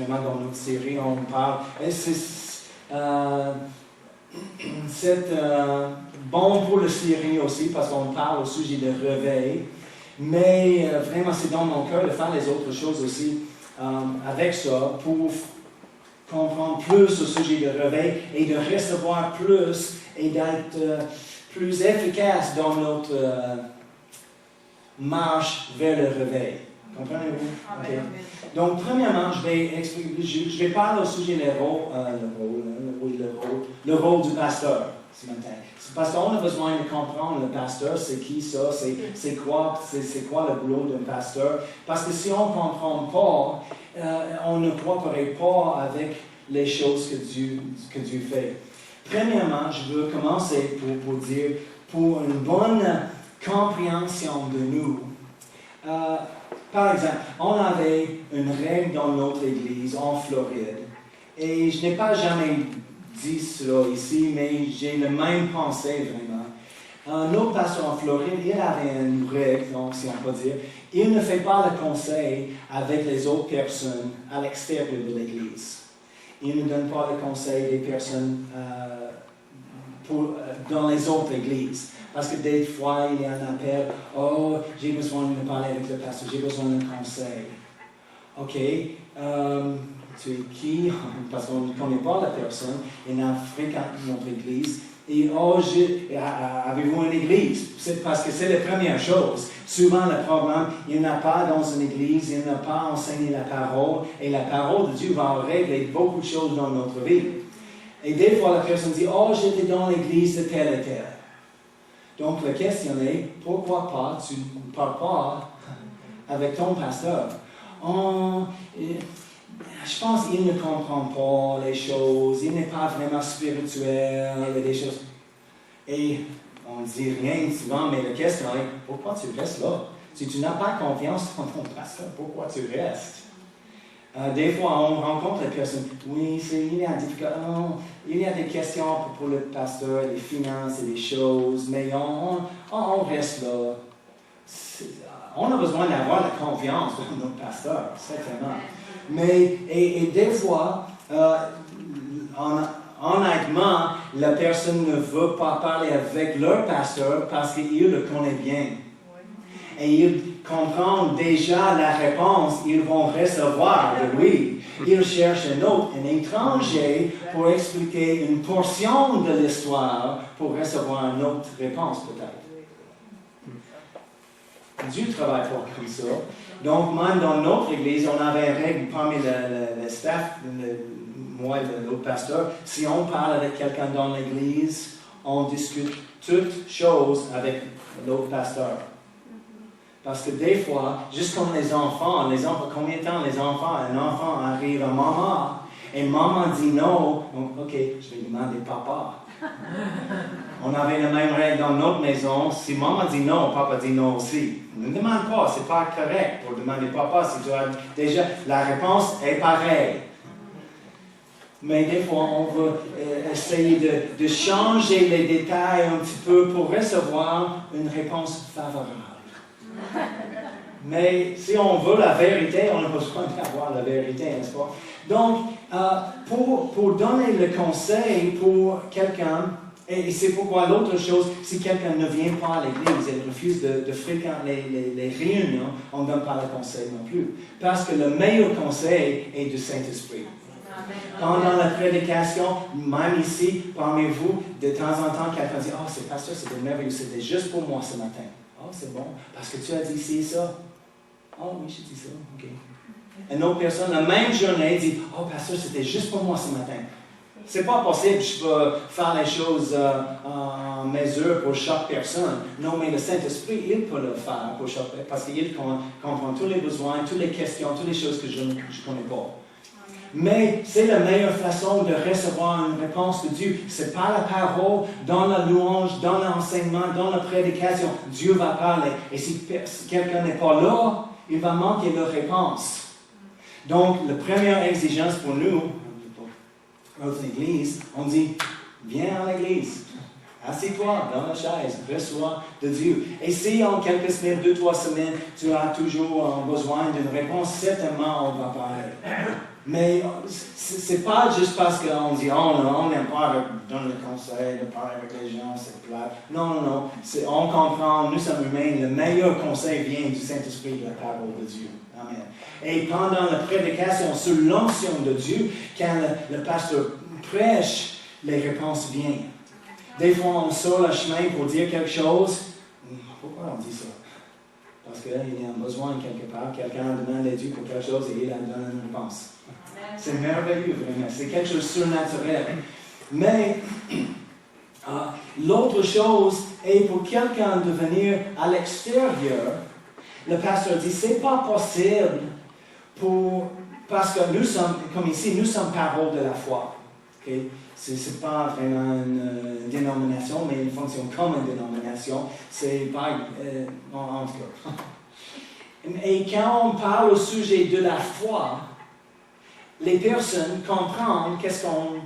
vraiment dans notre série, on parle. Et c'est bon pour la série aussi, parce qu'on parle au sujet de réveil. Mais vraiment, c'est dans mon cœur de faire les autres choses aussi avec ça pour comprendre plus au sujet de réveil et de recevoir plus et d'être plus efficace dans notre marche vers le réveil. Comprenez-vous? Okay. Donc, premièrement, je vais parler au sujet le rôle du pasteur ce matin. Parce qu'on a besoin de comprendre le pasteur, c'est qui ça, c'est quoi le boulot d'un pasteur. Parce que si on ne comprend pas, on ne coopérerait pas avec les choses que Dieu fait. Premièrement, je veux commencer pour dire, pour une bonne compréhension de nous. Par exemple, on avait une règle dans notre église en Floride, et je n'ai pas jamais dit cela ici, mais j'ai la même pensée vraiment. Notre pasteur en Floride, il avait une règle, donc, si on peut dire, il ne fait pas le conseil avec les autres personnes à l'extérieur de l'église. Il ne donne pas le conseil des personnes dans les autres églises. Parce que des fois, il y a un appel, « Oh, j'ai besoin de parler avec le pasteur, j'ai besoin d'un conseil. » OK, tu es qui? Parce qu'on ne connaît pas la personne, il fréquente notre église. Et « Oh, avez-vous une église? » C'est parce que c'est la première chose. Souvent, le problème, il n'y en a pas dans une église, il n'a pas enseigné la parole, et la parole de Dieu va régler beaucoup de choses dans notre vie. Et des fois, la personne dit, « Oh, j'étais dans l'église de tel et tel. » Donc, la question est, pourquoi pas tu ne parles pas avec ton pasteur? Je pense qu'il ne comprend pas les choses, il n'est pas vraiment spirituel, il y a des choses. Et on ne dit rien souvent, mais la question est, pourquoi tu restes là? Si tu n'as pas confiance en ton pasteur, pourquoi tu restes? Des fois, on rencontre les personnes, oui, il y a des questions pour le pasteur, les finances et des choses, mais on reste là. On a besoin d'avoir la confiance dans notre pasteur, certainement. Mais, et des fois, honnêtement, la personne ne veut pas parler avec leur pasteur parce qu'il le connaît bien. Et ils comprennent déjà la réponse, ils vont recevoir de lui. Ils cherchent un étranger pour expliquer une portion de l'histoire pour recevoir une autre réponse peut-être. Dieu travaille pas comme ça. Donc, même dans notre église, on avait une règle parmi le staff, moi et l'autre pasteur, si on parle avec quelqu'un dans l'église, on discute toutes choses avec l'autre pasteur. Parce que des fois, juste comme les enfants, combien de temps un enfant arrive à maman, et maman dit non, donc ok, je vais demander papa. On avait la même règle dans notre maison, si maman dit non, papa dit non aussi. Ne demande pas, c'est pas correct pour demander papa si tu as déjà, la réponse est pareille. Mais des fois, on veut essayer de changer les détails un petit peu pour recevoir une réponse favorable. Mais si on veut la vérité, on a besoin d'avoir la vérité, n'est-ce pas? Donc, pour donner le conseil pour quelqu'un, et c'est pourquoi l'autre chose, si quelqu'un ne vient pas à l'église et refuse de fréquenter les réunions, on ne donne pas le conseil non plus. Parce que le meilleur conseil est du Saint-Esprit. Pendant la prédication, même ici, parmi vous, de temps en temps, quelqu'un dit « Oh, c'est pasteur, c'était merveilleux, c'était juste pour moi ce matin. » « Oh, c'est bon, parce que tu as dit ci et ça. »« Oh oui, j'ai dit ça, ok. » Une autre personne, la même journée, dit « Oh, pasteur, c'était juste pour moi ce matin. » C'est pas possible, je peux faire les choses en mesure pour chaque personne. Non, mais le Saint-Esprit, il peut le faire pour chaque personne, parce qu'il comprend tous les besoins, toutes les questions, toutes les choses que je ne connais pas. Mais c'est la meilleure façon de recevoir une réponse de Dieu. C'est par la parole, dans la louange, dans l'enseignement, dans la prédication. Dieu va parler. Et si quelqu'un n'est pas là, il va manquer leur réponse. Donc, la première exigence pour nous, notre Église, on dit, viens à l'Église. Assieds-toi dans la chaise, reçois de Dieu. Et si en quelques semaines, 2-3 semaines, tu as toujours besoin d'une réponse, certainement on va parler. Mais c'est pas juste parce qu'on dit, oh non, on n'aime pas donner le conseil, de parler avec les gens, c'est plat. Non, non, non. On comprend, nous sommes humains, le meilleur conseil vient du Saint-Esprit, de la parole de Dieu. Amen. Et pendant la prédication sur l'onction de Dieu, quand le pasteur prêche, les réponses viennent. Des fois, on sort le chemin pour dire quelque chose. Pourquoi on dit ça? Parce qu'il y a un besoin quelque part. Quelqu'un demande à Dieu pour quelque chose et il en donne une réponse. C'est merveilleux, vraiment. C'est quelque chose de surnaturel. Mais l'autre chose est pour quelqu'un de venir à l'extérieur. Le pasteur dit, c'est pas possible parce que nous sommes, comme ici, nous sommes parole de la foi. Okay? Ce n'est pas vraiment une dénomination, mais une fonction comme une dénomination. C'est pas, en tout cas. Et quand on parle au sujet de la foi, les personnes comprennent qu'est-ce qu'on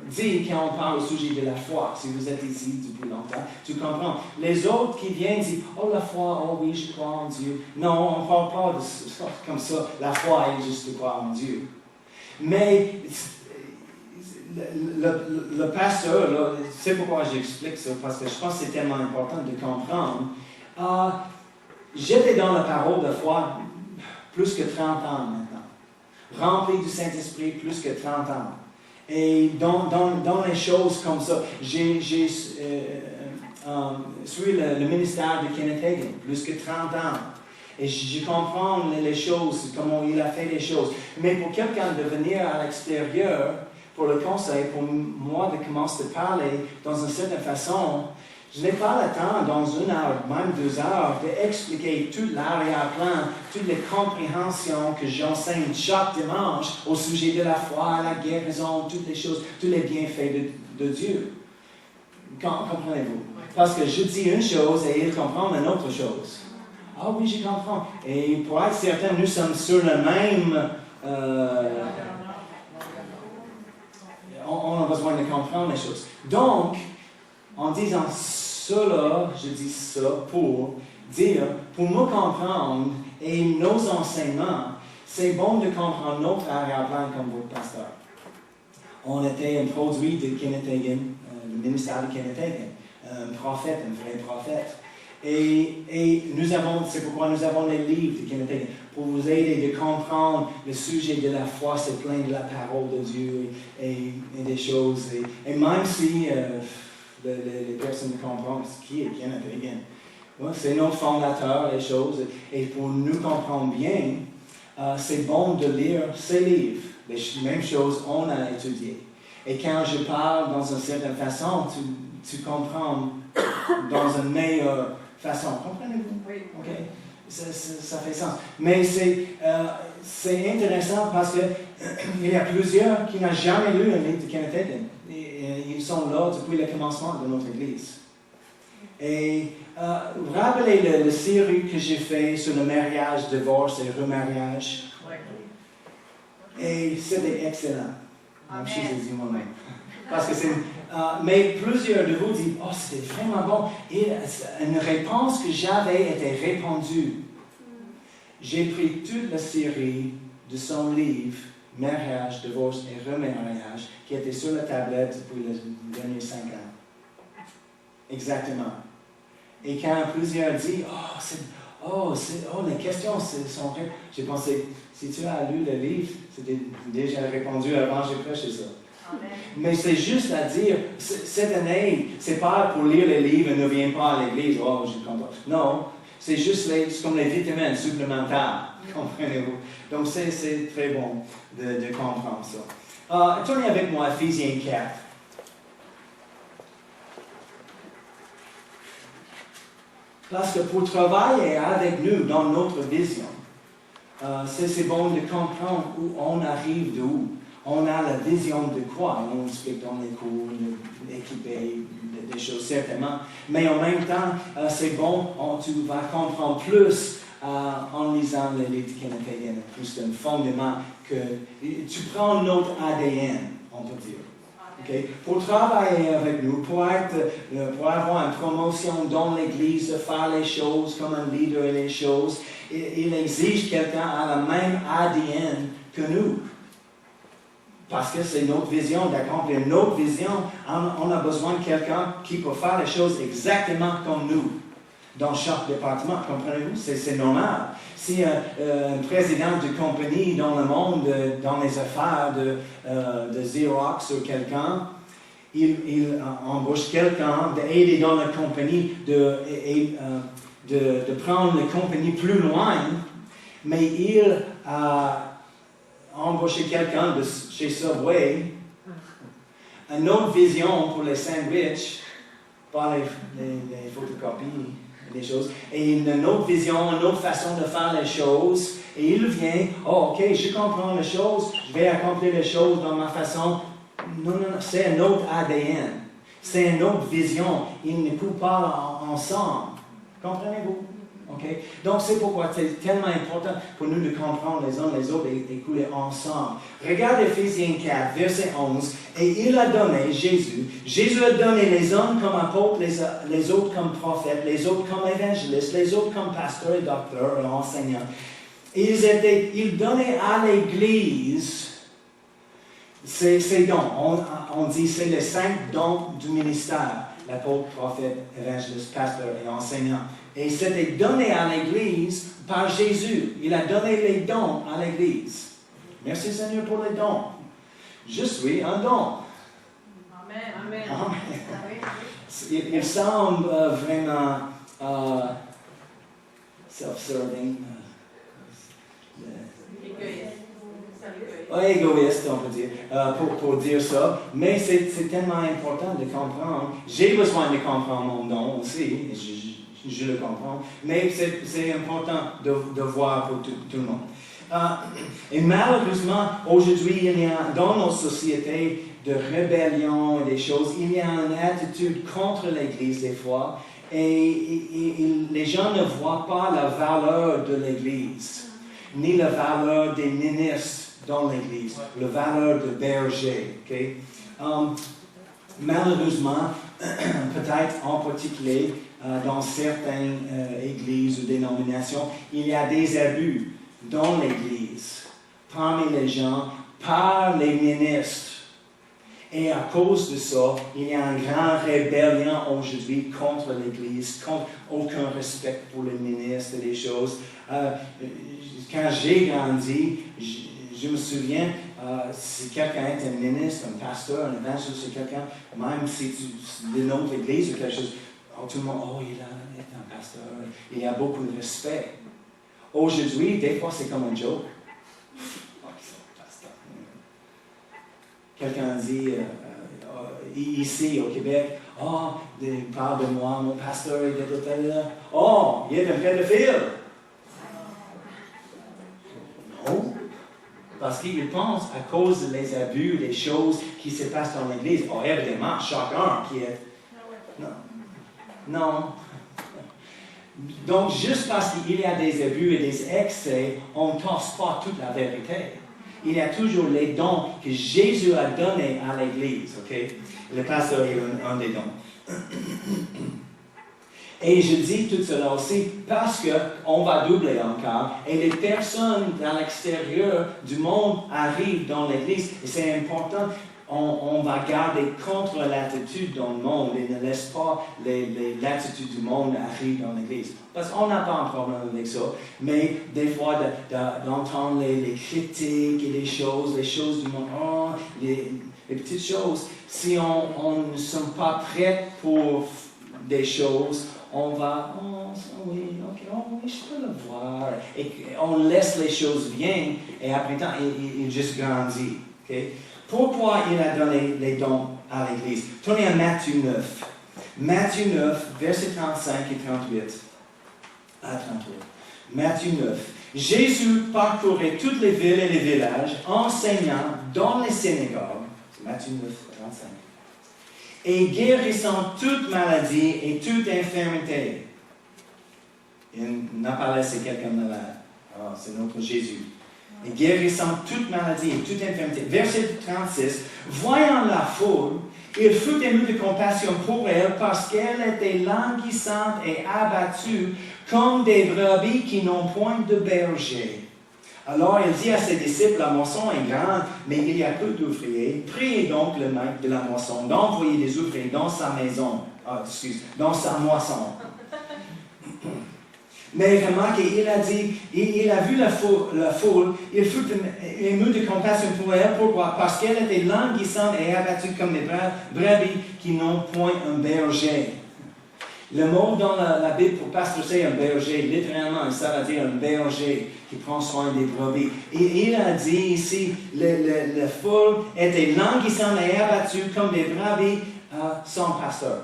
dit quand on parle au sujet de la foi. Si vous êtes ici depuis longtemps, tu comprends. Les autres qui viennent disent, oh la foi, oh oui, je crois en Dieu. Non, on ne parle pas de ça, comme ça. La foi est juste de croire en Dieu. Mais le pasteur, là, c'est pourquoi j'explique ça, parce que je pense que c'est tellement important de comprendre. J'étais dans la parole de foi plus que 30 ans maintenant. Rempli du Saint-Esprit plus que 30 ans. Et dans les choses comme ça, j'ai suivi le ministère de Kenneth Hagin plus que 30 ans. Et je comprends les choses, comment il a fait les choses. Mais pour quelqu'un de venir à l'extérieur, pour le conseil, pour moi de commencer à parler dans une certaine façon, je n'ai pas le temps, dans 1 heure, même 2 heures, d'expliquer tout l'arrière-plan, toutes les compréhensions que j'enseigne chaque dimanche au sujet de la foi, la guérison, toutes les choses, tous les bienfaits de Dieu. Comprenez-vous? Parce que je dis une chose et il comprend une autre chose. Ah oui, je comprends. Et pour être certain, nous sommes sur le même... on a besoin de comprendre les choses. Donc, en disant cela, je dis ça pour dire, pour me comprendre et nos enseignements, c'est bon de comprendre notre arrière-plan comme votre pasteur. On était un produit de Kenneth Hagin, le ministère de Kenneth Hagin, un prophète, un vrai prophète. Et c'est pourquoi nous avons les livres de Kenneth Hagin, pour vous aider de comprendre le sujet de la foi, c'est plein de la parole de Dieu et des choses. Et même si les personnes comprennent qui est Kenneth Hagin, ouais, c'est notre fondateur, les choses. Et pour nous comprendre bien, c'est bon de lire ces livres. Les mêmes choses on a étudiées. Et quand je parle dans une certaine façon, tu comprends dans une meilleure façon. Comprenez-vous? Oui. Okay. Ça fait sens. Mais c'est intéressant parce qu'il y a plusieurs qui n'ont jamais lu un livre de Kenneth Hagin. Ils sont là depuis le commencement de notre Église. Et vous rappelez la série que j'ai faite sur le mariage, divorce et remariage? Et c'était excellent. Je suis dit moi-même. Parce que mais plusieurs de vous disent, oh, c'était vraiment bon. Et une réponse que j'avais était répondue. J'ai pris toute la série de son livre, Mariage, divorce et remariage, qui était sur la tablette depuis les derniers 5 ans. Exactement. Et quand plusieurs disent, les questions sont vraies, j'ai pensé, si tu as lu le livre, c'était déjà répondu avant que j'ai prêché ça. Amen. Mais c'est juste à dire, cette année, c'est pas pour lire les livres et ne viens pas à l'église, oh, je suis content. Non, c'est juste comme les vitamines supplémentaires, comprenez-vous. Donc c'est très bon de comprendre ça. Tournez avec moi Ephésiens 4. Parce que pour travailler avec nous dans notre vision, c'est bon de comprendre où on arrive d'où. On a la vision de quoi? On explique dans les cours, équipés, des choses certainement. Mais en même temps, c'est bon, tu vas comprendre plus en lisant les livres de Kenneth Hagin, plus d'un fondement que tu prends notre ADN, on peut dire. Okay? Pour travailler avec nous, pour avoir une promotion dans l'Église, de faire les choses comme un leader et les choses, il exige quelqu'un à la même ADN que nous. Parce que c'est notre vision, d'accomplir notre vision. On a besoin de quelqu'un qui peut faire les choses exactement comme nous, dans chaque département. Comprenez-vous? C'est normal. Si un président de compagnie dans le monde, dans les affaires de Xerox ou quelqu'un, il embauche quelqu'un d'aider dans la compagnie, de prendre la compagnie plus loin, mais il a embauché quelqu'un de chez Subway, une autre vision pour les sandwichs, pas les photocopies, des choses, et une autre vision, une autre façon de faire les choses, et il vient, oh ok, je comprends les choses, je vais accomplir les choses dans ma façon. Non, c'est un autre ADN, c'est une autre vision, ils ne coupent pas ensemble. Comprenez-vous? Okay? Donc, c'est pourquoi c'est tellement important pour nous de comprendre les uns les autres et couler ensemble. Regarde Éphésiens 4, verset 11. Et il a donné, Jésus a donné les uns comme apôtres, les autres comme prophètes, les autres comme évangélistes, les autres comme pasteurs et docteurs et enseignants. Il donnait à l'Église ces dons. On dit c'est les 5 dons du ministère. L'apôtre, prophète, évangéliste, pasteur et enseignant. Et c'était donné à l'Église par Jésus. Il a donné les dons à l'Église. Merci Seigneur pour les dons. Je suis un don. Amen. Amen. Amen. Il semble vraiment self-serving. Égoïste, on peut dire, pour dire ça. Mais c'est tellement important de comprendre. J'ai besoin de comprendre mon don aussi. Je le comprends. Mais c'est important de voir pour tout le monde. Et malheureusement, aujourd'hui, il y a dans nos sociétés de rébellion et des choses, il y a une attitude contre l'Église des fois. Et les gens ne voient pas la valeur de l'Église, ni la valeur des ministres dans l'Église, la valeur de berger. Okay? Malheureusement, peut-être en particulier dans certaines églises ou dénominations, il y a des abus dans l'Église, parmi les gens, par les ministres. Et à cause de ça, il y a une grande rébellion aujourd'hui contre l'Église, contre aucun respect pour les ministres et les choses. Quand j'ai grandi, je me souviens, si quelqu'un est un ministre, un pasteur, un évangéliste, c'est quelqu'un, même si c'est de notre église ou quelque chose, tout le monde, oh, il est un pasteur, il y a beaucoup de respect. Aujourd'hui, des fois, c'est comme un joke. Oh, c'est un pasteur. Quelqu'un dit, ici au Québec, oh, il parle de moi, mon pasteur est de là. Oh, il est un pédophile. Non. Parce qu'ils pensent à cause des abus, des choses qui se passent dans l'Église. Oh, évidemment, chacun qui est... Non. Donc, juste parce qu'il y a des abus et des excès, on ne torse pas toute la vérité. Il y a toujours les dons que Jésus a donnés à l'Église. Okay? Le pasteur est un des dons. Et je dis tout cela aussi parce qu'on va doubler encore et les personnes à l'extérieur du monde arrivent dans l'Église et c'est important, on va garder contre l'attitude dans le monde et ne laisse pas l'attitude du monde arriver dans l'Église. Parce qu'on n'a pas un problème avec ça, mais des fois d'entendre les critiques et les choses du monde, oh, les petites choses, si on ne sommes pas prêts pour des choses, on va, oh oui, ok, oh oui, je peux le voir. Et on laisse les choses bien, et après temps, il juste grandit. Okay? Pourquoi il a donné les dons à l'Église? Tournez à Matthieu 9. Matthieu 9, versets 35 et 38. À 38. Matthieu 9. Jésus parcourait toutes les villes et les villages, enseignant dans les synagogues. C'est Matthieu 9, 35. Et guérissant toute maladie et toute infirmité. Il n'a pas laissé quelqu'un malade. Oh, c'est notre Jésus. Et guérissant toute maladie et toute infirmité. Verset 36. Voyant la foule, il fut ému de compassion pour elle parce qu'elle était languissante et abattue comme des brebis qui n'ont point de berger. Alors il dit à ses disciples, la moisson est grande, mais il y a peu d'ouvriers. Priez donc le maître de la moisson d'envoyer des ouvriers dans sa maison, dans sa moisson. Mais remarquez, il a dit, il a vu la foule, il fut ému de compassion pour elle. Pourquoi? Parce qu'elle était languissante et abattue comme des brebis qui n'ont point un berger. Le mot dans la Bible pour pasteur, c'est un berger. Littéralement, ça veut dire un berger qui prend soin des brebis. Et il a dit ici, la foule était languissante et abattue comme des brebis sans pasteur,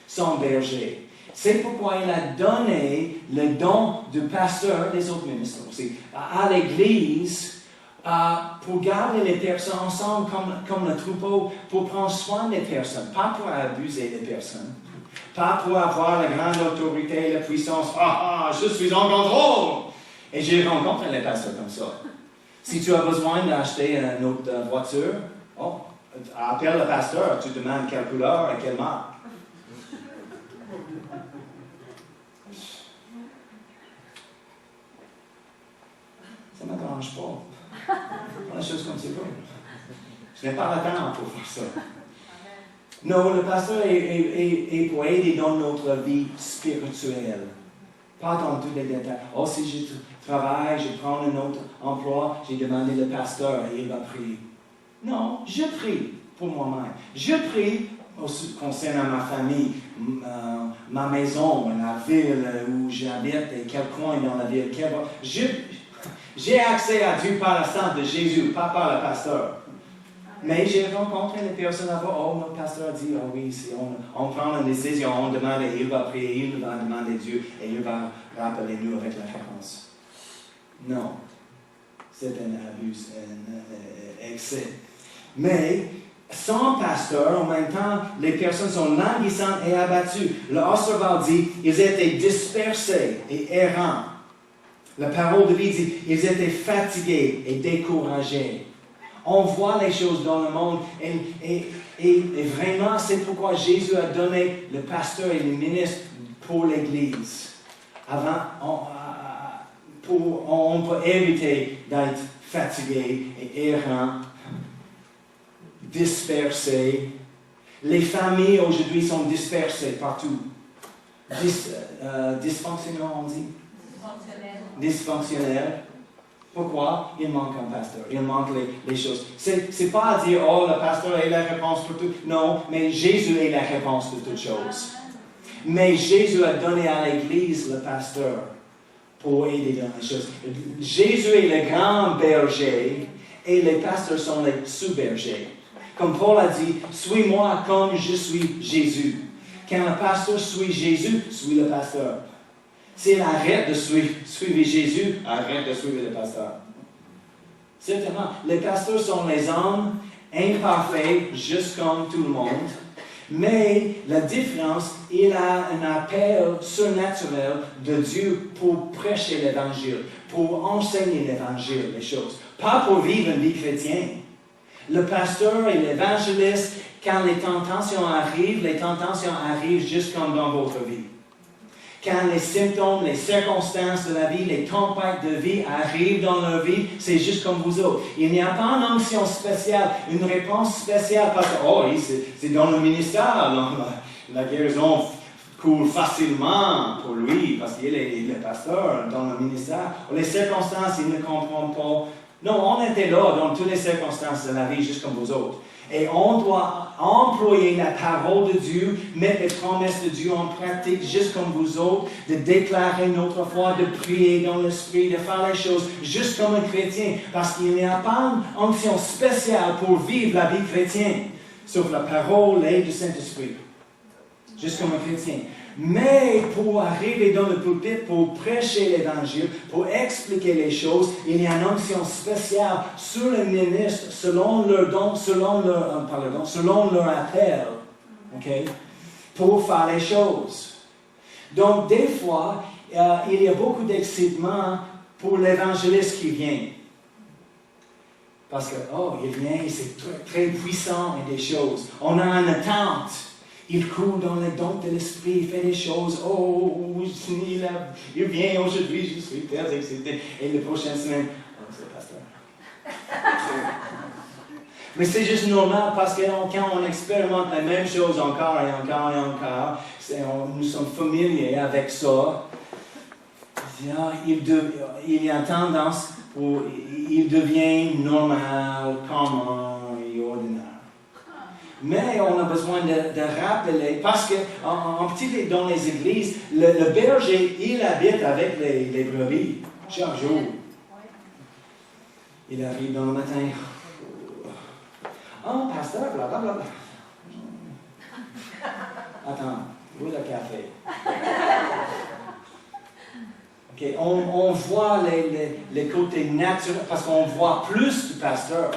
sans berger. C'est pourquoi il a donné le don de pasteur, les autres ministres aussi, à l'Église pour garder les personnes ensemble comme le troupeau, pour prendre soin des personnes, pas pour abuser des personnes, pas pour avoir la grande autorité, la puissance. Je suis en contrôle! Et j'ai rencontré les pasteurs comme ça. Si tu as besoin d'acheter une autre voiture, appelle le pasteur, tu demandes quelle couleur et quelle marque. Ça ne me dérange pas. Pas les choses comme c'est pas. Je n'ai pas le temps pour faire ça. Non, le pasteur est pour aider dans notre vie spirituelle. Pas dans tous les détails. Si je travaille, je prends un autre emploi, j'ai demandé le pasteur et il va prier. Non, je prie pour moi-même. Je prie concernant ma famille, ma maison, la ville où j'habite et quel coin dans la ville. J'ai accès à Dieu par le sang de Jésus, pas par le pasteur. Mais j'ai rencontré des personnes avant, notre pasteur a dit, oui, on prend une décision, on demande, et il va prier, il va demander Dieu, et il va rappeler nous avec la réponse. Non, c'est un abus, un excès. Mais, sans pasteur, en même temps, les personnes sont languissantes et abattues. Le Osserval dit, ils étaient dispersés et errants. La parole de vie dit, ils étaient fatigués et découragés. On voit les choses dans le monde et vraiment, c'est pourquoi Jésus a donné le pasteur et le ministre pour l'Église. On peut éviter d'être fatigué et errant, dispersé. Les familles aujourd'hui sont dispersées partout. Dysfonctionnelles, on dit? Dysfonctionnelles. Pourquoi? Il manque un pasteur. Il manque les choses. C'est pas à dire, le pasteur est la réponse pour tout. Non, mais Jésus est la réponse de toutes choses. Mais Jésus a donné à l'Église le pasteur pour aider dans les choses. Jésus est le grand berger et les pasteurs sont les sous-bergers. Comme Paul a dit, suis-moi comme je suis Jésus. Quand le pasteur suit Jésus, suit le pasteur. S'il arrête de suivre Jésus, arrête de suivre le pasteur. Certainement, les pasteurs sont les hommes imparfaits, juste comme tout le monde. Mais la différence, il a un appel surnaturel de Dieu pour prêcher l'Évangile, pour enseigner l'Évangile, les choses. Pas pour vivre une vie chrétienne. Le pasteur et l'évangéliste, quand les tentations arrivent juste comme dans votre vie. Quand les symptômes, les circonstances de la vie, les tempêtes de vie arrivent dans leur vie, c'est juste comme vous autres. Il n'y a pas une onction spéciale, une réponse spéciale parce que, c'est dans le ministère, la guérison coule facilement pour lui parce qu'il est le pasteur dans le ministère. Les circonstances, il ne comprend pas. Non, on était là dans toutes les circonstances de la vie, juste comme vous autres. Et on doit employer la parole de Dieu, mettre les promesses de Dieu en pratique, juste comme vous autres, de déclarer notre foi, de prier dans l'esprit, de faire les choses juste comme un chrétien. Parce qu'il n'y a pas une onction spéciale pour vivre la vie chrétienne, sauf la parole et le Saint-Esprit. Juste comme un chrétien. Mais pour arriver dans le pulpit, pour prêcher l'Évangile, pour expliquer les choses, il y a une onction spéciale sur les ministres, selon leur don, selon leur appel, okay, pour faire les choses. Donc, des fois, il y a beaucoup d'excitement pour l'évangéliste qui vient. Parce que, il vient, c'est très, très puissant et des choses. On a une attente. Il coule dans les dons de l'esprit, il fait des choses. Il vient aujourd'hui, je suis très excité. Et la prochaine semaine, c'est le pasteur. Mais c'est juste normal parce que quand on expérimente la même chose encore et encore et encore, nous sommes familiers avec ça. Il y a tendance pour il devient normal, commun et ordinaire. Mais on a besoin de rappeler, parce que en petit dans les églises, le berger, il habite avec les brebis chaque jour. Il arrive dans le matin. Oh, pasteur, blablabla. Attends, où est le café? Okay, on voit les côtés naturels, parce qu'on voit plus du pasteur.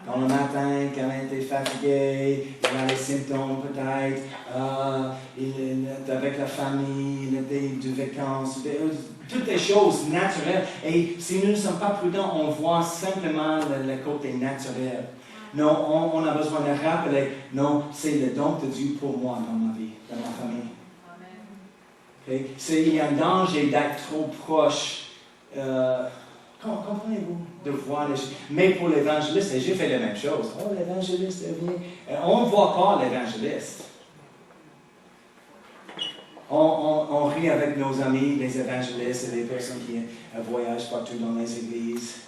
Dans le matin, quand il était fatigué, il a les symptômes peut-être, il est avec la famille, il était de vacances, toutes les choses naturelles. Et si nous ne sommes pas prudents, on voit simplement le côté naturel. Non, on a besoin de rappeler, non, c'est le don de Dieu pour moi dans ma vie, dans ma famille. Okay? Il y a un danger d'être trop proche. Comprenez-vous? De voir les choses. Mais pour l'évangéliste, j'ai fait la même chose. Oh, l'évangéliste vient. On ne voit pas l'évangéliste. On rit avec nos amis, les évangélistes et les personnes qui voyagent partout dans les églises.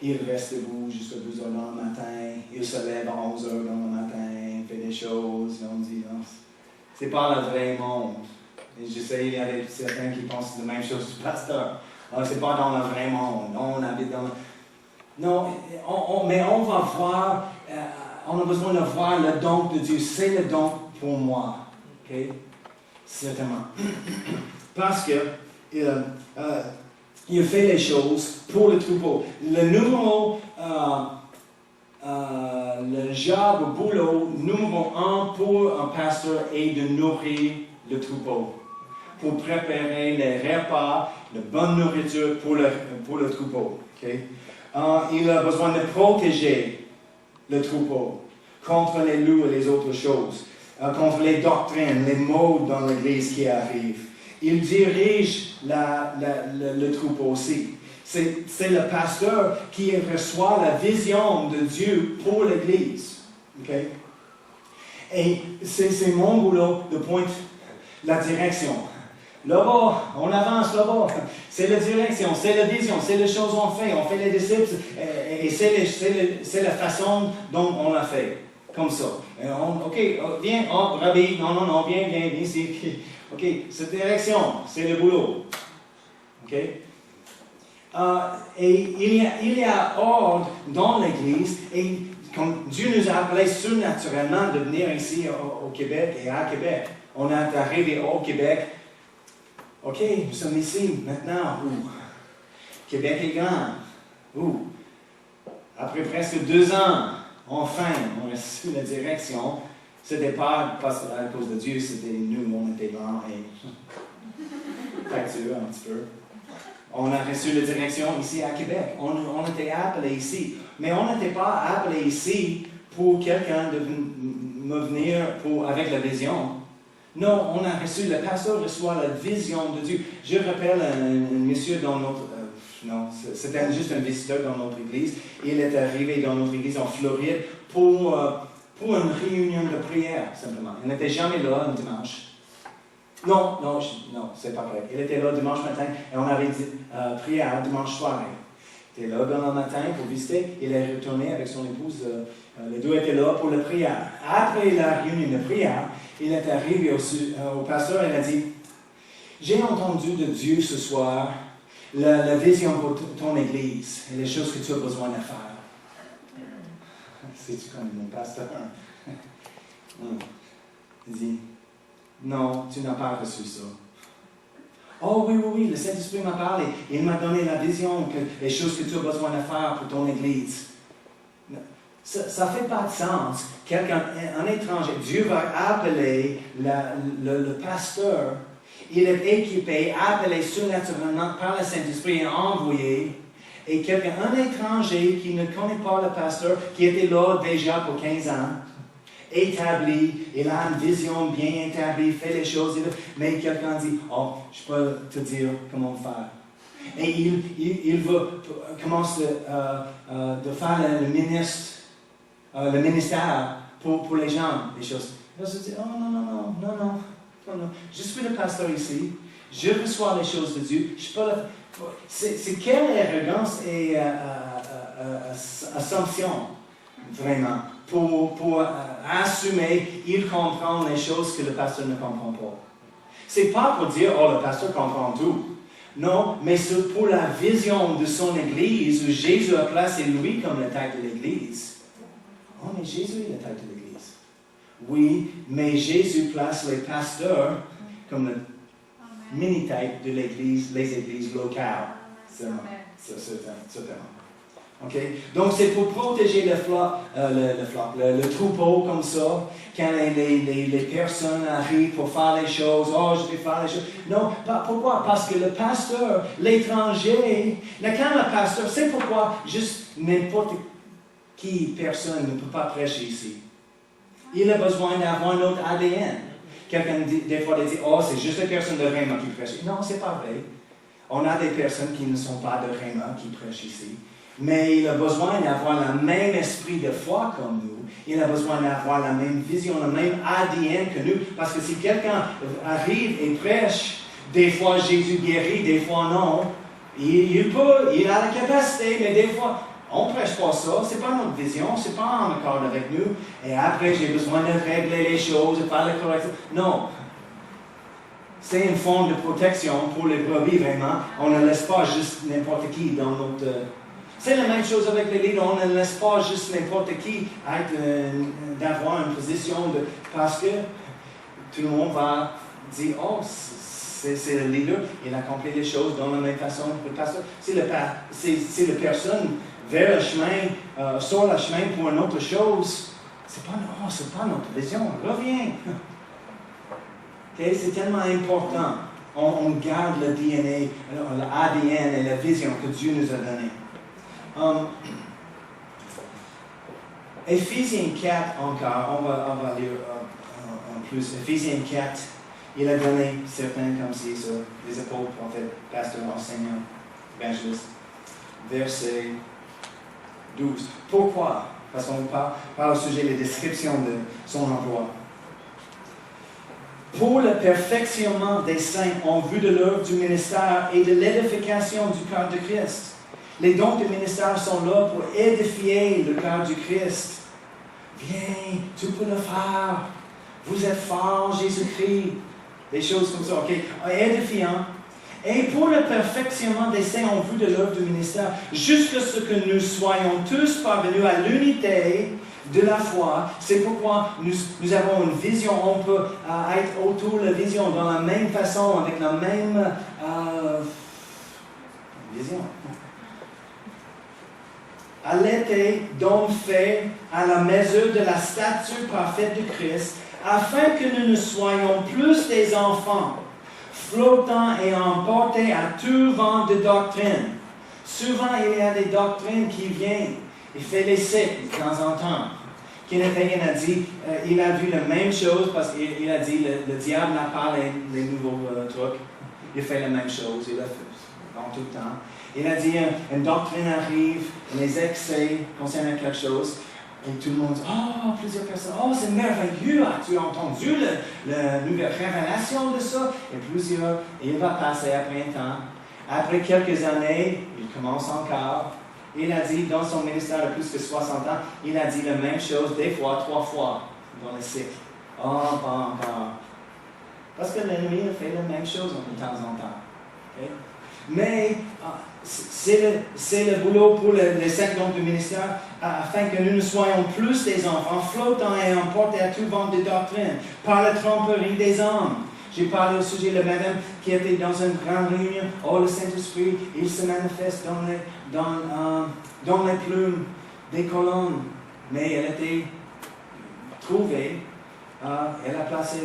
Ils restent debout jusqu'à 12 heures dans le matin. Ils se lèvent à 11 heures dans le matin, font des choses. Et on dit, non, c'est pas le vrai monde. Et je sais, il y a certains qui pensent la même chose du pasteur. C'est pas dans le vrai monde. On habite dans le... Non, mais on va voir, on a besoin de voir le don de Dieu. C'est le don pour moi. Okay? Certainement. Parce que il fait les choses pour le troupeau. Le job, le boulot numéro 1 pour un pasteur est de nourrir le troupeau. Pour préparer les repas, la bonne nourriture pour le troupeau. Okay? Il a besoin de protéger le troupeau contre les loups et les autres choses, contre les doctrines, les mots dans l'Église qui arrivent. Il dirige le troupeau aussi. C'est le pasteur qui reçoit la vision de Dieu pour l'Église. Okay? Et c'est mon boulot de pointer la direction. Là-bas, on avance là-bas. C'est la direction, c'est la vision, c'est les choses qu'on fait. On fait les disciples et c'est la façon dont on l'a fait. Comme ça. OK, viens, Rabbi, non, viens ici. OK, cette direction, c'est le boulot. OK? Et il y a ordre dans l'Église, et comme Dieu nous a appelés surnaturellement de venir ici au Québec et à Québec. On est arrivé au Québec. OK, nous sommes ici maintenant. Québec est grand. Après presque 2 ans, enfin, on a reçu la direction. C'était pas parce qu'à cause de Dieu, c'était nous, on était grands et fracturés un petit peu. On a reçu la direction ici à Québec. On était appelés ici. Mais on n'était pas appelés ici pour quelqu'un de me venir avec la vision. Non, on a reçu, le pasteur reçoit la vision de Dieu. Je rappelle un monsieur dans notre... non, c'était juste un visiteur dans notre église. Il est arrivé dans notre église en Floride pour une réunion de prière, simplement. Il n'était jamais là un dimanche. Non, c'est pas vrai. Il était là dimanche matin et on avait dit prière dimanche soir. Il était là dans le matin pour visiter. Il est retourné avec son épouse. Les deux étaient là pour la prière. Après la réunion de prière, il est arrivé au pasteur et il a dit, j'ai entendu de Dieu ce soir la vision pour ton église et les choses que tu as besoin de faire. C'est-tu comme mon pasteur? Il dit, non, tu n'as pas reçu ça. Oh oui, le Saint-Esprit m'a parlé. Il m'a donné la vision, les choses que tu as besoin de faire pour ton église. Ça ne fait pas de sens. Un étranger, Dieu va appeler le pasteur. Il est équipé, appelé surnaturellement par le Saint-Esprit et envoyé. Et un étranger qui ne connaît pas le pasteur, qui était là déjà pour 15 ans, établi, il a une vision bien établie, fait les choses, mais quelqu'un dit, oh, je peux te dire comment faire. Et il commence de faire le ministère pour les gens, les choses. Ils se disent, oh non. Je suis le pasteur ici. Je reçois les choses de Dieu. Je peux c'est quelle arrogance et assumption, vraiment, pour assumer, il comprend les choses que le pasteur ne comprend pas. C'est pas pour dire, oh, le pasteur comprend tout. Non, mais c'est pour la vision de son Église, où Jésus a placé lui comme la tête de l'Église. Oh, mais Jésus est la tête de l'Église. Oui, mais Jésus place les pasteurs comme la mini-tête de l'Église, les églises locales. Certainement. Okay? Donc, c'est pour protéger le troupeau comme ça, quand les personnes arrivent pour faire les choses. Oh, je vais faire les choses. Non, pourquoi? Parce que le pasteur, l'étranger, quand le pasteur, c'est pourquoi juste n'importe qui personne ne peut pas prêcher ici. Il a besoin d'avoir un autre ADN. Quelqu'un, des fois, dit, oh, c'est juste les personnes de Réma qui prêchent. Non, c'est pas vrai. On a des personnes qui ne sont pas de Réma qui prêchent ici. Mais il a besoin d'avoir le même esprit de foi comme nous. Il a besoin d'avoir la même vision, le même ADN que nous. Parce que si quelqu'un arrive et prêche, des fois Jésus guérit, des fois non, il a la capacité, mais des fois, on ne prêche pas ça, ce n'est pas notre vision, ce n'est pas en accord avec nous. Et après, j'ai besoin de régler les choses, de faire la correction. Non. C'est une forme de protection pour les brebis, vraiment. On ne laisse pas juste n'importe qui dans notre... C'est la même chose avec les leaders. On ne laisse pas juste n'importe qui d'avoir une position parce que tout le monde va dire, oh, c'est le leader, il accomplit les choses dans la même façon que le pasteur. Si la personne vers le chemin, sur le chemin pour une autre chose, c'est pas notre vision. Reviens. Okay? C'est tellement important. On garde le DNA, l'ADN et la vision que Dieu nous a donnée. Éphésiens 4 encore, on va lire en plus. Éphésiens 4, il a donné certains comme ci, ça, les apôtres, prophètes, pasteurs, enseignants, évangélistes. Verset 12. Pourquoi? Parce qu'on parle au sujet de la description de son emploi. Pour le perfectionnement des saints en vue de l'œuvre du ministère et de l'édification du corps de Christ. Les dons du ministère sont là pour édifier le corps du Christ. Viens, tu peux le faire. Vous êtes fort, Jésus-Christ. Des choses comme ça, ok? Édifiant. Et pour le perfectionnement des saints en vue de l'œuvre du ministère, jusqu'à ce que nous soyons tous parvenus à l'unité de la foi. C'est pourquoi nous avons une vision. On peut être autour de la vision dans la même façon, avec la même vision. À l'été, donc fait à la mesure de la stature parfaite de Christ, afin que nous ne soyons plus des enfants, flottant et emportés à tout vent de doctrine. Souvent, il y a des doctrines qui viennent. Il fait les cycles de temps en temps. Kenneth Hagin a dit, il a vu la même chose parce qu'il a dit, le diable n'a pas les nouveaux trucs. Il fait la même chose, il a fait dans tout le temps. Il a dit, une doctrine arrive, les excès concernant quelque chose, et tout le monde dit, oh, plusieurs personnes, oh, c'est merveilleux, as-tu entendu la nouvelle révélation de ça? Et plusieurs, et il va passer après un temps. Après quelques années, il commence encore. Il a dit, dans son ministère de plus que 60 ans, il a dit la même chose, des fois, 3 fois, dans le cycle. Oh, pas encore. Parce que l'ennemi a fait la même chose de temps en temps. Okay? Mais c'est le boulot pour les 5 dons du ministère, afin que nous ne soyons plus des enfants flottants et emportés à tout vent de doctrine, par la tromperie des hommes. J'ai parlé au sujet de madame qui était dans une grande réunion. Oh, le Saint-Esprit, il se manifeste dans les plumes des colonnes. Mais elle était trouvée. Elle a placé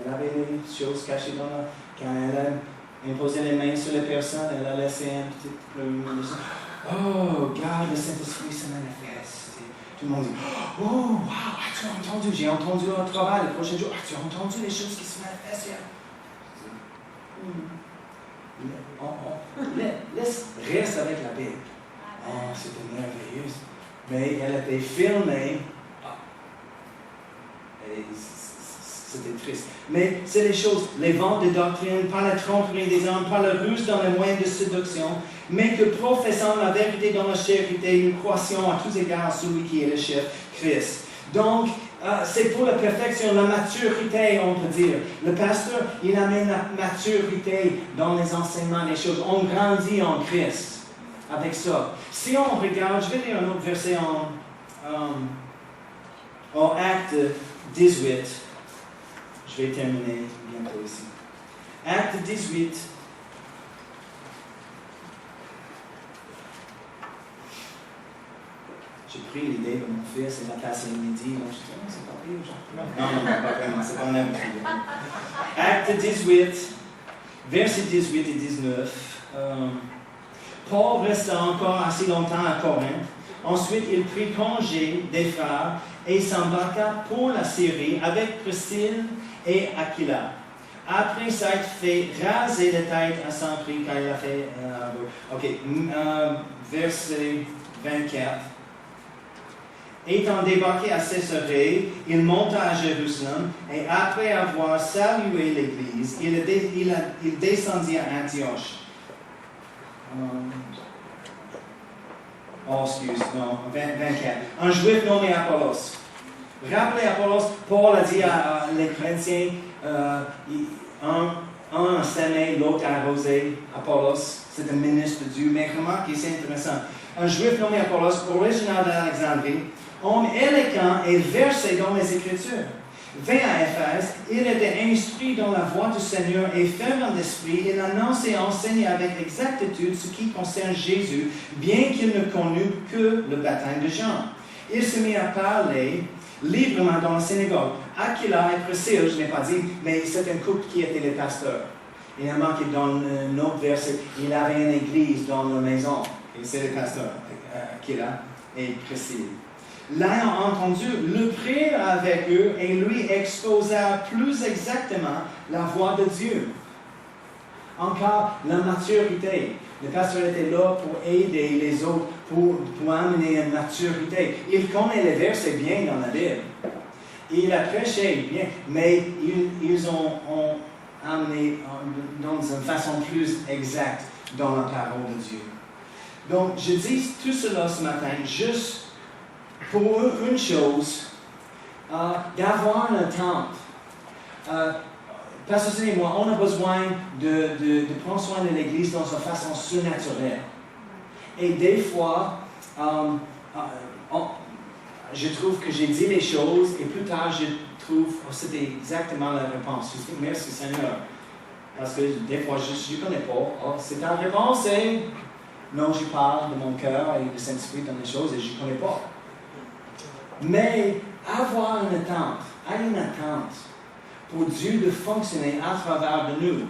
elle avait les choses cachées dans la... Quand elle a imposé les mains sur les personnes, elle a laissé un petit plume. Oh, regarde, le Saint-Esprit se manifeste. Tout le monde dit, oh, wow, as-tu entendu? J'ai entendu au travail le prochain jour. As-tu entendu les choses qui se manifestent? Reste avec la Bible. Oh, c'était merveilleux. Mais elle a été filmée. C'était triste. Mais c'est les choses, les vents de doctrine, par la tromperie des hommes, par la ruse dans les moyens de séduction, mais que professant la vérité dans la charité, nous croissions à tous égards celui qui est le chef, Christ. Donc, c'est pour la perfection, la maturité, on peut dire. Le pasteur, il amène la maturité dans les enseignements des choses. On grandit en Christ avec ça. Si on regarde, je vais lire un autre verset en Acte 18. Je vais terminer bientôt ici. Acte 18. J'ai pris l'idée de mon fils, il m'a passé le midi, donc je dis, oh, c'est pas pire, genre. Non, pas vraiment, c'est pas un habitude. Acte 18, versets 18 et 19. Paul resta encore assez longtemps à Corinthe. Ensuite, il prit congé des frères et s'embarqua pour la Syrie avec Priscille et Aquila. Après s'être fait raser la tête à son prix, quand il a fait... verset 24. Étant débarqué à Césarée, il monta à Jérusalem et après avoir salué l'Église, il descendit à Antioche. Non, 24. Un juif nommé Apollos. Rappelez Apollos, Paul a dit à les chrétiens, un a semé, l'autre a arrosé. Apollos, c'est un ministre de Dieu. Mais remarquez, c'est intéressant. Un juif nommé Apollos, originaire d'Alexandrie, homme éloquent et versé dans les Écritures. Vint à Éphèse, il était instruit dans la voie du Seigneur et fervent d'esprit, il annonçait et enseignait avec exactitude ce qui concerne Jésus, bien qu'il ne connût que le baptême de Jean. Il se mit à parler librement dans la synagogue. Aquila et Priscille, je ne l'ai pas dit, mais c'est un couple qui était les pasteurs. Il a marqué dans un autre verset, il avait une église dans leur maison, et c'est les pasteurs, Aquila et Priscille. L'ayant entendu, le prirent avec eux et lui exposèrent plus exactement la voie de Dieu. Encore, la maturité. Le pasteur était là pour aider les autres, pour amener une maturité. Il connaît les versets bien dans la Bible. Il a prêché bien, mais ils ont amené dans une façon plus exacte dans la parole de Dieu. Donc, je dis tout cela ce matin juste pour une chose, d'avoir une attente. Pasteur et moi, on a besoin de prendre soin de l'Église dans une façon surnaturelle. Et des fois, je trouve que j'ai dit les choses et plus tard, je trouve que c'était exactement la réponse. Je dis merci Seigneur. Parce que des fois, je ne connais pas. Oh, c'est ta réponse et non, je parle de mon cœur et de Saint-Esprit dans les choses et je ne connais pas. Mais avoir une attente pour Dieu de fonctionner à travers de nous,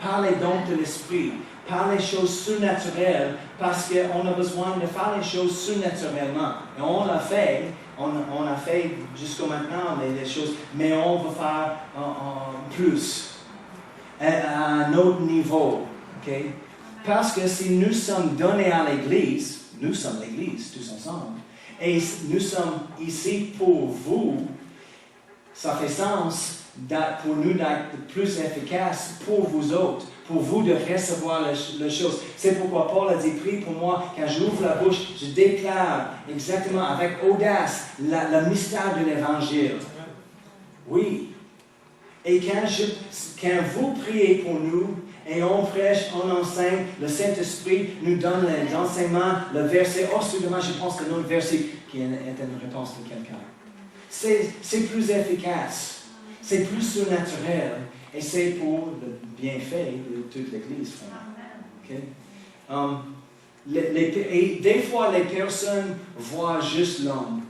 par les dons de l'Esprit, par les choses surnaturelles, parce qu'on a besoin de faire les choses surnaturellement. Et on l'a fait, on a fait jusqu'à maintenant les choses, mais on va faire plus, à un autre niveau. Okay? Parce que si nous sommes donnés à l'Église, nous sommes l'Église tous ensemble, et nous sommes ici pour vous, ça fait sens pour nous d'être plus efficaces pour vous autres, pour vous de recevoir les choses. C'est pourquoi Paul a dit, prie pour moi, quand j'ouvre la bouche, je déclare exactement avec audace le mystère de l'Évangile. Oui. Et quand vous priez pour nous, et on prêche, on enseigne, le Saint-Esprit nous donne les enseignements, le verset, soudainement je pense que notre verset qui est une réponse de quelqu'un. C'est plus efficace, c'est plus surnaturel, et c'est pour le bienfait de toute l'Église. Okay? Et des fois, les personnes voient juste l'homme.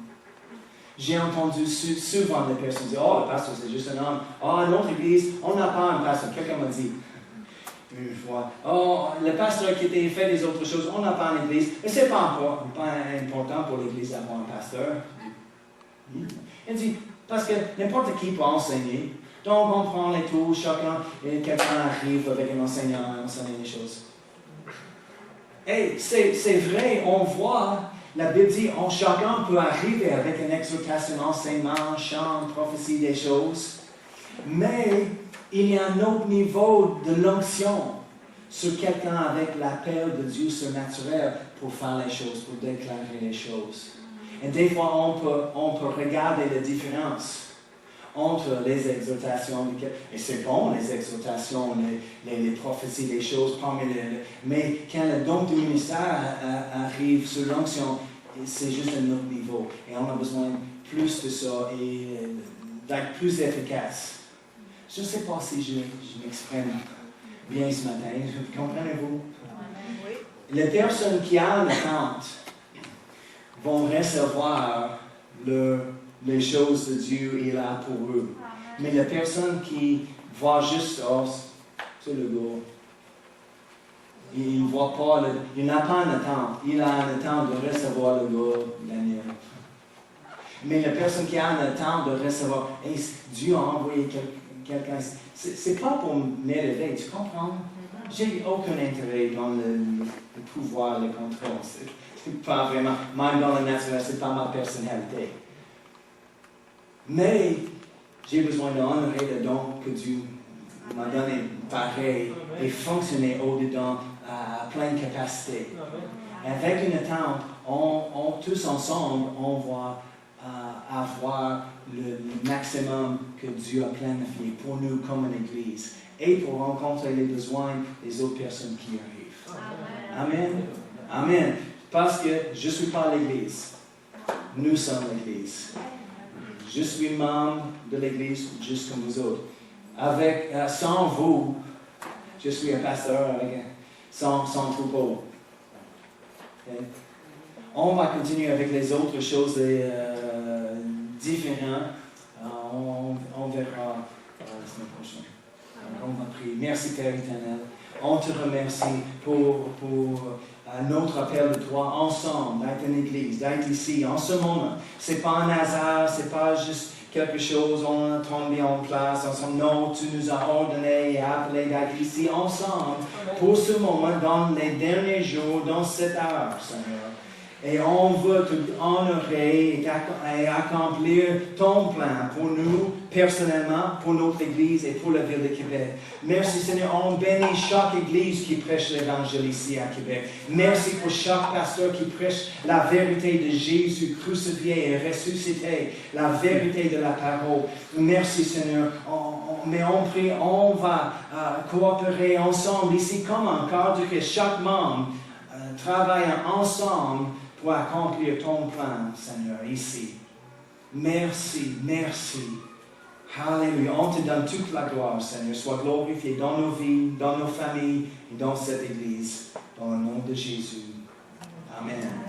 J'ai entendu souvent les personnes dire, le pasteur c'est juste un homme. Notre Église, on n'a pas un pasteur. Quelqu'un m'a dit une fois, le pasteur qui était fait des autres choses, on n'a pas une église, mais ce n'est pas important pour l'église d'avoir un pasteur. Il dit, parce que n'importe qui peut enseigner, Donc, on prend les tours, quelqu'un arrive avec un enseignant, enseigne les choses. Et c'est vrai, on voit, la Bible dit, chacun peut arriver avec une exhortation, enseignement, chant, prophétie des choses. Mais il y a un autre niveau de l'onction sur quelqu'un avec l'appel de Dieu surnaturel pour faire les choses, pour déclarer les choses. Et des fois, on peut regarder la différence entre les exhortations, et c'est bon les exhortations, les prophéties, les choses, mais quand le don du ministère arrive sur l'onction, c'est juste un autre niveau. Et on a besoin plus de ça et d'être plus efficace. Je ne sais pas si je m'exprime bien ce matin, comprenez-vous? Oui. Les personnes qui ont une attente vont recevoir les choses de Dieu il a pour eux. Mais la personne qui voit juste c'est le gars. Il ne voit pas, il n'a pas une attente. Il a une attente de recevoir le gars l'année. Mais la personne qui a une attente de recevoir, Dieu a envoyé quelqu'un. C'est pas pour m'élever, tu comprends? J'ai aucun intérêt dans le pouvoir, le contrôle. C'est pas vraiment, même dans le naturel, c'est pas ma personnalité. Mais j'ai besoin d'honorer le don que Dieu m'a donné pareil et fonctionner au-dedans à pleine capacité. Avec une attente, tous ensemble, on va avoir le maximum que Dieu a planifié pour nous comme une Église et pour rencontrer les besoins des autres personnes qui arrivent. Amen. Amen. Parce que je ne suis pas l'Église. Nous sommes l'Église. Je suis membre de l'Église juste comme vous autres. Sans vous, je suis un pasteur sans troupeau. Okay? On va continuer avec les autres choses différentes. On verra la semaine prochaine. On va prier. Merci Père éternel. On te remercie pour notre appel de toi ensemble, d'être une église, d'être ici en ce moment. Ce n'est pas un hasard, ce n'est pas juste quelque chose, on a tombé en place ensemble. Non, tu nous as ordonné et appelé d'être ici ensemble pour ce moment, dans les derniers jours, dans cette heure, Seigneur. Et on veut te honorer et accomplir ton plan pour nous, personnellement, pour notre Église et pour la ville de Québec. Merci Seigneur, on bénit chaque Église qui prêche l'Évangile ici à Québec. Merci pour chaque pasteur qui prêche la vérité de Jésus crucifié et ressuscité, la vérité de la parole. Merci Seigneur, mais on prie, on va coopérer ensemble ici comme un corps que chaque membre travaille ensemble pour accomplir ton plan, Seigneur, ici. Merci, merci. Alléluia. On te donne toute la gloire, Seigneur. Sois glorifié dans nos vies, dans nos familles et dans cette Église. Dans le nom de Jésus. Amen.